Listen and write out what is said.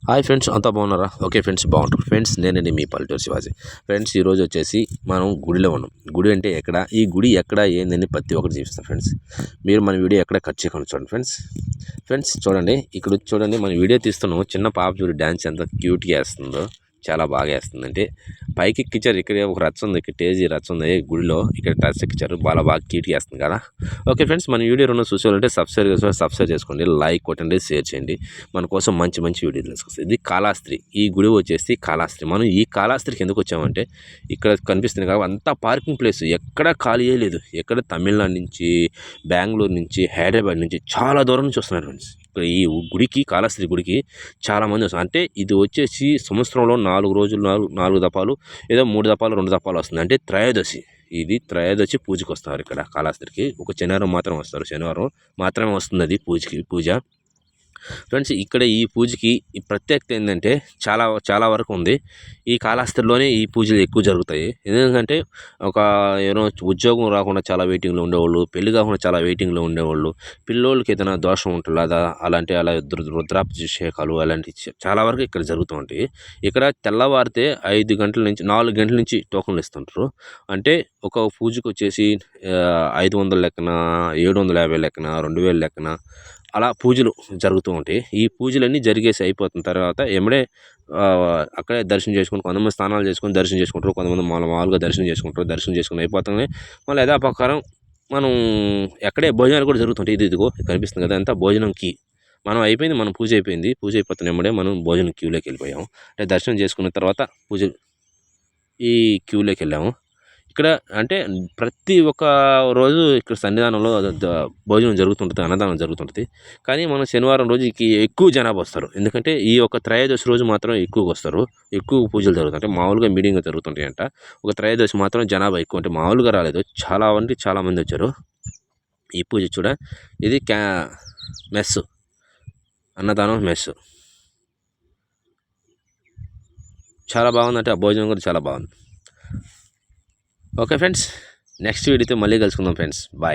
Hi friends, అంతా బాగున్నారా? Okay friends, బాగుంటారు ఫ్రెండ్స్. నేనండి మీ పల్లెటూరు శివాజీ. ఫ్రెండ్స్, ఈరోజు వచ్చేసి మనం గుడిలో ఉన్నాం. గుడి అంటే ఎక్కడ, ఈ గుడి ఎక్కడ ఏందని ప్రతి ఒక్కటి చూపిస్తాం ఫ్రెండ్స్. మీరు మన వీడియో ఎక్కడ కట్ చేయకుండా చూడండి ఫ్రెండ్స్. ఫ్రెండ్స్ చూడండి, ఇక్కడ చూడండి, మన వీడియో తీస్తున్నాం. చిన్న పాప చూడు డ్యాన్స్ ఎంత క్యూట్గా వేస్తుందో, చాలా బాగా వేస్తుందంటే. పైకి ఎక్కించారు, ఇక్కడ ఒక రచ్చ ఉంది, ఇక్కడ టేజీ రచ్చ ఉంది గుడిలో, ఇక్కడ టచ్ ఎక్కించారు, బాగా క్యూట్గా వేస్తుంది కదా. ఓకే ఫ్రెండ్స్, మన వీడియో రెండు చూసేవాళ్ళంటే సబ్స్క్రైబ్ చేసుకోండి, లైక్ కొట్టండి, షేర్ చేయండి. మన కోసం మంచి మంచి వీడియోలు తీసుకొస్తాయి. ఇది కాళహస్తి, ఈ గుడి వచ్చేసి కాళహస్తి. మనం ఈ కాళహస్తికి ఎందుకు వచ్చామంటే, ఇక్కడ కనిపిస్తుంది కాబట్టి అంతా పార్కింగ్ ప్లేస్, ఎక్కడ ఖాళీ లేదు. ఎక్కడ తమిళనాడు నుంచి, బెంగళూరు నుంచి, హైదరాబాద్ నుంచి చాలా దూరం నుంచి వస్తున్నారు ఫ్రెండ్స్. ఇక్కడ ఈ గుడికి, కాళహస్తి గుడికి చాలామంది వస్తారు. అంటే ఇది వచ్చేసి సంవత్సరంలో 4 రోజులు, 4 దపాలు, ఏదో 3 దపాలు 2 దపాలు వస్తుంది. అంటే త్రయోదశి, ఇది త్రయోదశి పూజకి వస్తారు ఇక్కడ కాళహస్తికి. ఒక శనివారం మాత్రం వస్తారు, శనివారం మాత్రమే వస్తుంది అది పూజ. ఫ్రెండ్స్, ఇక్కడ ఈ పూజకి ఈ ప్రత్యేకత ఏంటంటే చాలా వరకు ఉంది. ఈ కాళహస్తిలోనే ఈ పూజలు ఎక్కువ జరుగుతాయి. ఎందుకంటే ఏదో ఉద్యోగం రాకుండా చాలా వెయిటింగ్లో ఉండేవాళ్ళు, పెళ్లి కాకుండా చాలా వెయిటింగ్లో ఉండేవాళ్ళు, పిల్లోళ్ళకి ఏదైనా దోషం ఉంటుంది అలా రుద్రాభిషేకాలు అలాంటి చాలా వరకు ఇక్కడ జరుగుతూ ఉంటాయి. ఇక్కడ తెల్లవారితే 5 గంటల నుంచి 4 గంటల నుంచి టోకన్లు ఇస్తుంటారు. అంటే ఒక పూజకు వచ్చేసి 500 లెక్కన, 750 లెక్కన, 2000 లెక్కన అలా పూజలు జరుగుతూ ఉంటాయి. ఈ పూజలన్నీ జరిగేసి అయిపోతున్న తర్వాత ఎమ్మడే అక్కడే దర్శనం చేసుకుని, కొంతమంది స్నానాలు చేసుకొని దర్శనం చేసుకుంటారు, కొంతమంది మామూలుగా దర్శనం చేసుకుంటారు. దర్శనం చేసుకుని అయిపోతానే మళ్ళీ యథాప్రకారం మనం ఎక్కడే భోజనాలు కూడా జరుగుతుంటాయి. ఇదిగో కనిపిస్తుంది కదా, అంతా భోజనంకి మనం అయిపోయింది, మన పూజ అయిపోయింది. పూజ అయిపోతున్న ఎమ్మడే మనం భోజనం క్యూలోకి వెళ్ళిపోయాము. అంటే దర్శనం చేసుకున్న తర్వాత ఈ క్యూలోకి వెళ్ళాము. ఇక్కడ అంటే ప్రతి ఒక్క రోజు ఇక్కడ సన్నిధానంలో భోజనం జరుగుతుంటుంది, అన్నదానం జరుగుతుంటుంది. కానీ మనం శనివారం రోజుకి ఎక్కువ జనాభా వస్తారు. ఎందుకంటే ఈ యొక్క త్రయోదశి రోజు మాత్రం ఎక్కువగా వస్తారు, ఎక్కువ పూజలు జరుగుతుంటాయి. మామూలుగా మీడియంగా జరుగుతుంటాయి అంట. ఒక త్రయోదశి మాత్రం జనాభా ఎక్కువ, అంటే మామూలుగా రాలేదు, చాలా మంది వచ్చారు ఈ పూజ చూడ. ఇది మెస్, అన్నదానం మెస్ చాలా బాగుందంటే, ఆ భోజనం కూడా చాలా బాగుంది. ఓకే ఫ్రెండ్స్, నెక్స్ట్ వీడియోతో మళ్ళీ కలుసుకుందాం ఫ్రెండ్స్. బాయ్.